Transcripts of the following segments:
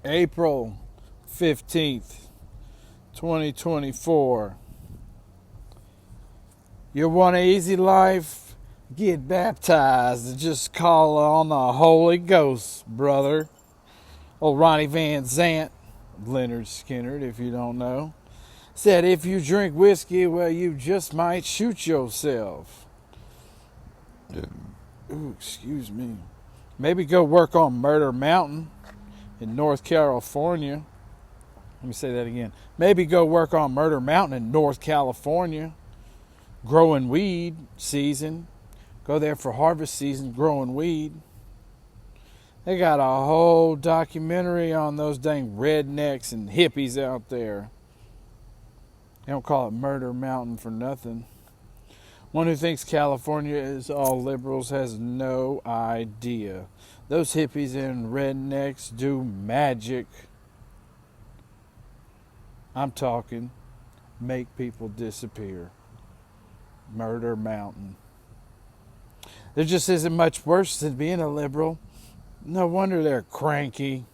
April 15th, 2024. You want an easy life? Get baptized and just call on the Holy Ghost, brother. Old Ronnie Van Zant, Leonard Skinner, if you don't know, said if you drink whiskey, well, you just might shoot yourself. Ooh, excuse me. Maybe go work on Murder Mountain in North California. Let me say that again. Maybe go work on Murder Mountain in North California. Growing weed season. Go there for harvest season, growing weed. They got a whole documentary on those dang rednecks and hippies out there. They don't call it Murder Mountain for nothing. One who thinks California is all liberals has no idea. Those hippies and rednecks do magic. I'm talking make people disappear. Murder Mountain. There just isn't much worse than being a liberal. No wonder they're cranky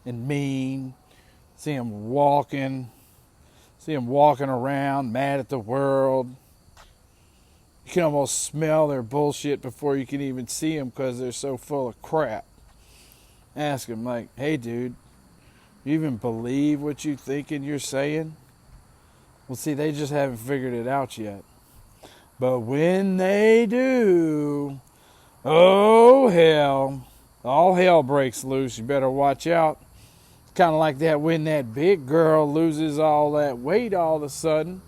and mean. See them walking around, mad at the world. You can almost smell their bullshit before you can even see them because they're so full of crap. Ask them like, hey dude, you even believe what you thinking you're saying? Well, see, they just haven't figured it out yet. But when they do, oh hell, all hell breaks loose. You better watch out. It's kind of like that when that big girl loses all that weight all of a sudden.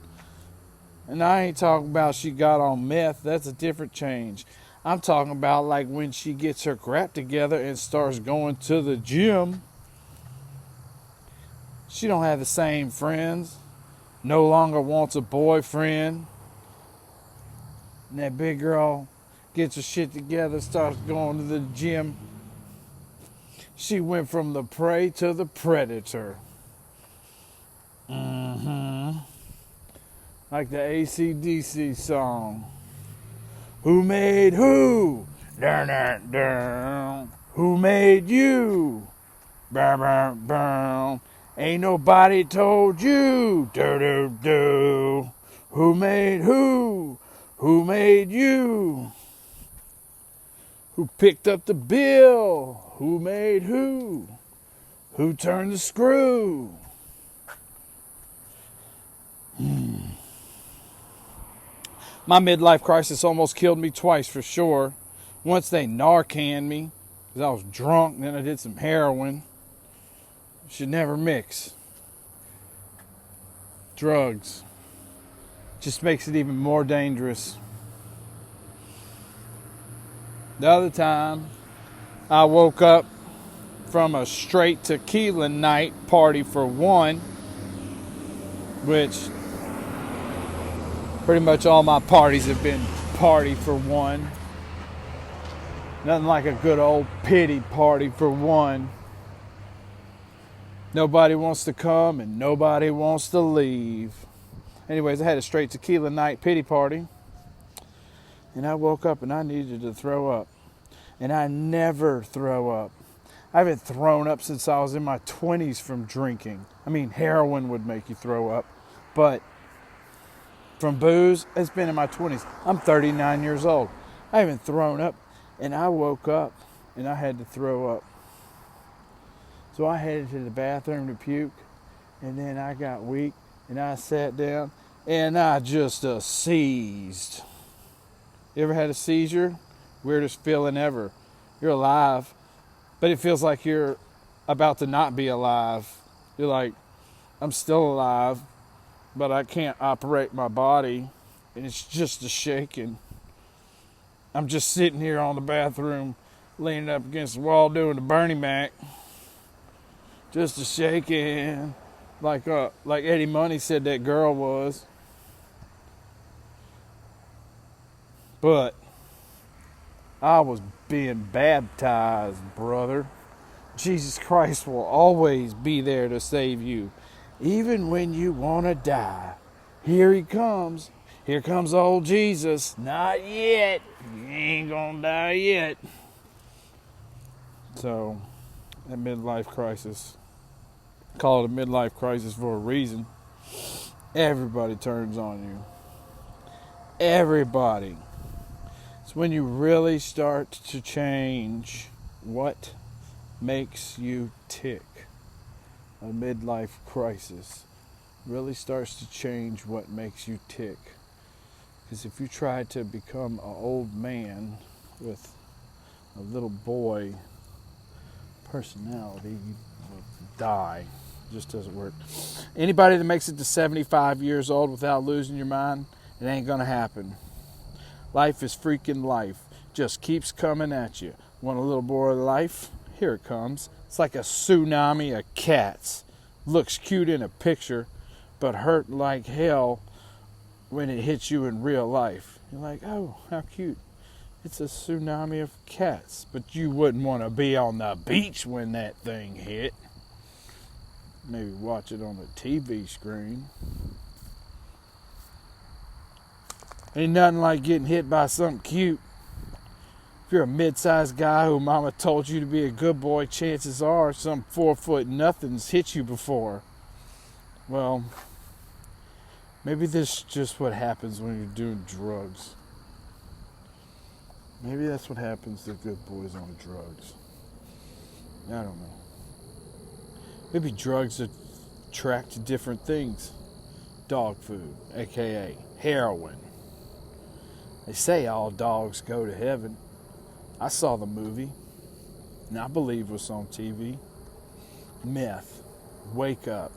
And I ain't talking about she got on meth. That's a different change. I'm talking about like when she gets her crap together and starts going to the gym. She don't have the same friends. No longer wants a boyfriend. And that big girl gets her shit together, starts going to the gym. She went from the prey to the predator. Like the AC/DC song. Who made who? Dun, dun, dun. Who made you? Bum, bum, bum. Ain't nobody told you. Do, do, do. Who made who? Who made you? Who picked up the bill? Who made who? Who turned the screw? My midlife crisis almost killed me twice for sure. Once they Narcaned me because I was drunk, and then I did some heroin. Should never mix. Drugs. Just makes it even more dangerous. The other time, I woke up from a straight tequila night party for one, which pretty much all my parties have been party for one. Nothing like a good old pity party for one. Nobody wants to come and nobody wants to leave. Anyways, I had a straight tequila night pity party. And I woke up and I needed to throw up. And I never throw up. I haven't thrown up since I was in my 20s from drinking. I mean, heroin would make you throw up. But from booze, it's been in my 20s. I'm 39 years old. I haven't thrown up. And I woke up and I had to throw up. So I headed to the bathroom to puke. And then I got weak and I sat down and I just seized. You ever had a seizure? Weirdest feeling ever. You're alive, but it feels like you're about to not be alive. You're like, I'm still alive, but I can't operate my body, and it's just a shaking. I'm just sitting here on the bathroom, leaning up against the wall doing the Bernie Mac. Just a shaking, like Eddie Money said that girl was. But I was being baptized, brother. Jesus Christ will always be there to save you. Even when you want to die. Here he comes. Here comes old Jesus. Not yet. You ain't gonna die yet. So, That midlife crisis. Call it a midlife crisis for a reason. Everybody turns on you. Everybody. It's when you really start to change what makes you tick. A midlife crisis really starts to change what makes you tick. Because if you try to become an old man with a little boy personality, you will die. It just doesn't work. Anybody that makes it to 75 years old without losing your mind, it ain't gonna happen. Life is freaking life. Just keeps coming at you. Want a little more of life? Here it comes. It's like a tsunami of cats. Looks cute in a picture, but hurt like hell when it hits you in real life. You're like, oh, how cute. It's a tsunami of cats. But you wouldn't want to be on the beach when that thing hit. Maybe watch it on the TV screen. Ain't nothing like getting hit by something cute. If you're a mid-sized guy who mama told you to be a good boy, chances are some 4-foot nothing's hit you before. Well, maybe this is just what happens when you're doing drugs. Maybe that's what happens to good boys on drugs. I don't know. Maybe drugs attract different things. Dog food, aka heroin. They say all dogs go to heaven. I saw the movie, and I believe it was on TV. Meth. Wake up.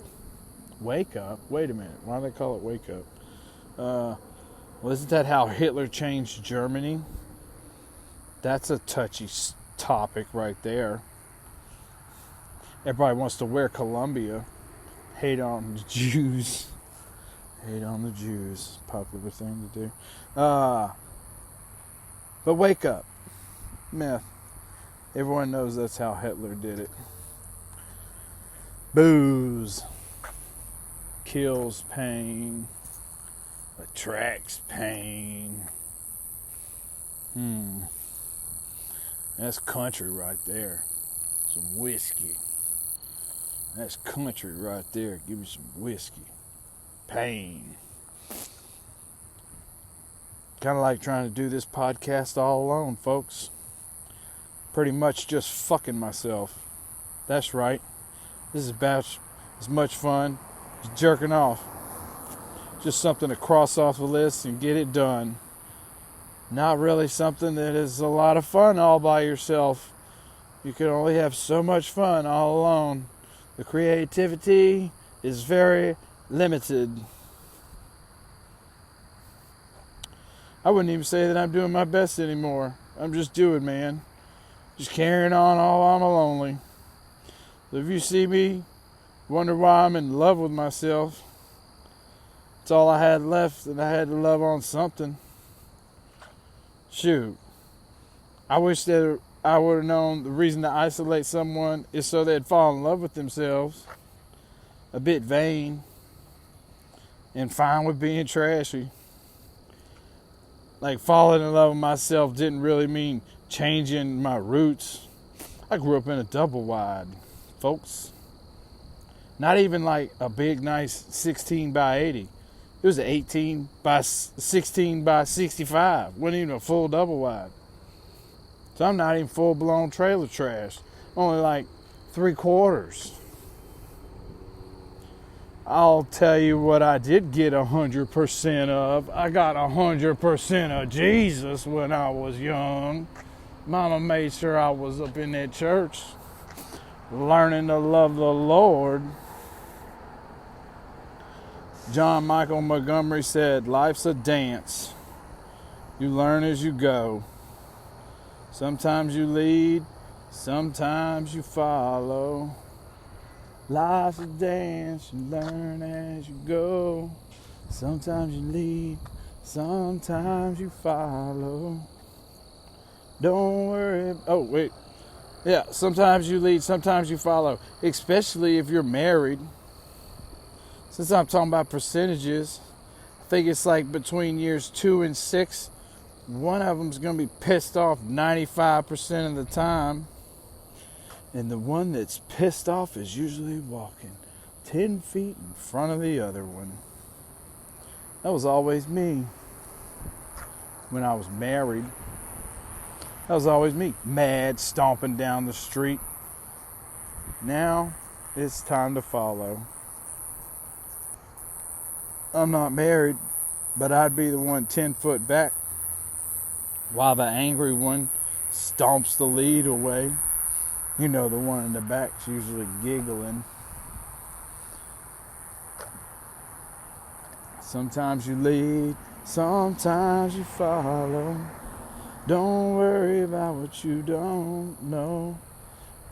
Wake up? Wait a minute. Why do they call it wake up? Well, isn't that how Hitler changed Germany? That's a touchy topic right there. Everybody wants to wear Columbia. Hate on the Jews. Hate on the Jews. Popular thing to do. But wake up. Meth. Everyone knows that's how Hitler did it. Booze. Kills pain. Attracts pain. That's country right there. Some whiskey. That's country right there. Give me some whiskey. Pain. Kind of like trying to do this podcast all alone, folks. Pretty much just fucking myself. That's right. This is about as much fun as jerking off. Just something to cross off the list and get it done. Not really something that is a lot of fun all by yourself. You can only have so much fun all alone. The creativity is very limited. I wouldn't even say that I'm doing my best anymore. I'm just doing, man. Just carrying on all on lonely. So if you see me, wonder why I'm in love with myself. It's all I had left, and I had to love on something. Shoot. I wish that I would have known the reason to isolate someone is so they'd fall in love with themselves. A bit vain. And fine with being trashy. Like falling in love with myself didn't really mean changing my roots. I grew up in a double wide, folks. Not even like a big, nice 16 by 80. It was an 18 by 16 by 65. Wasn't even a full double wide. So I'm not even full-blown trailer trash. Only like 3/4. I'll tell you what I did get 100% of. I got 100% of Jesus when I was young. Mama made sure I was up in that church, learning to love the Lord. John Michael Montgomery said, life's a dance. You learn as you go. Sometimes you lead, sometimes you follow. Life's a dance, you learn as you go. Sometimes you lead, sometimes you follow. Don't worry. Oh, wait. Yeah, sometimes you lead, sometimes you follow. Especially if you're married. Since I'm talking about percentages, I think it's like between years 2 and 6, one of them's going to be pissed off 95% of the time. And the one that's pissed off is usually walking 10 feet in front of the other one. That was always me when I was married. That was always me, mad, stomping down the street. Now, it's time to follow. I'm not married, but I'd be the one 10 foot back while the angry one stomps the lead away. You know, the one in the back's usually giggling. Sometimes you lead, sometimes you follow. Don't worry about what you don't know.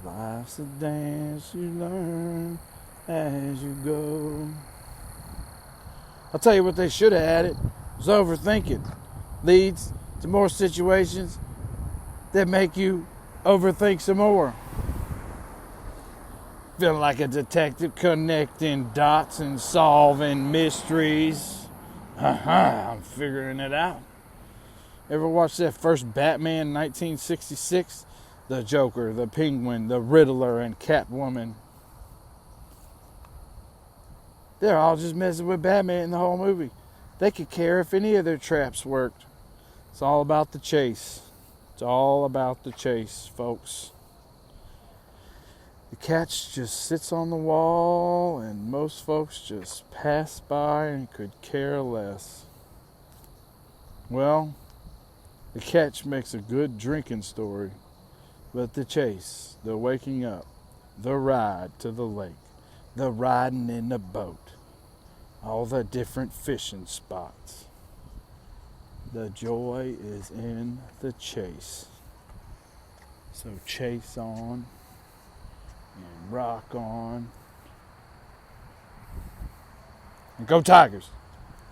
Life's a dance you learn as you go. I'll tell you what they should have added was overthinking. Leads to more situations that make you overthink some more. Feeling like a detective connecting dots and solving mysteries. I'm figuring it out. Ever watch that first Batman 1966? The Joker, the Penguin, the Riddler, and Catwoman. They're all just messing with Batman in the whole movie. They could care if any of their traps worked. It's all about the chase. It's all about the chase, folks. The catch just sits on the wall, and most folks just pass by and could care less. Well, the catch makes a good drinking story, but the chase, the waking up, the ride to the lake, the riding in the boat, all the different fishing spots. The joy is in the chase. So chase on and rock on. And go Tigers!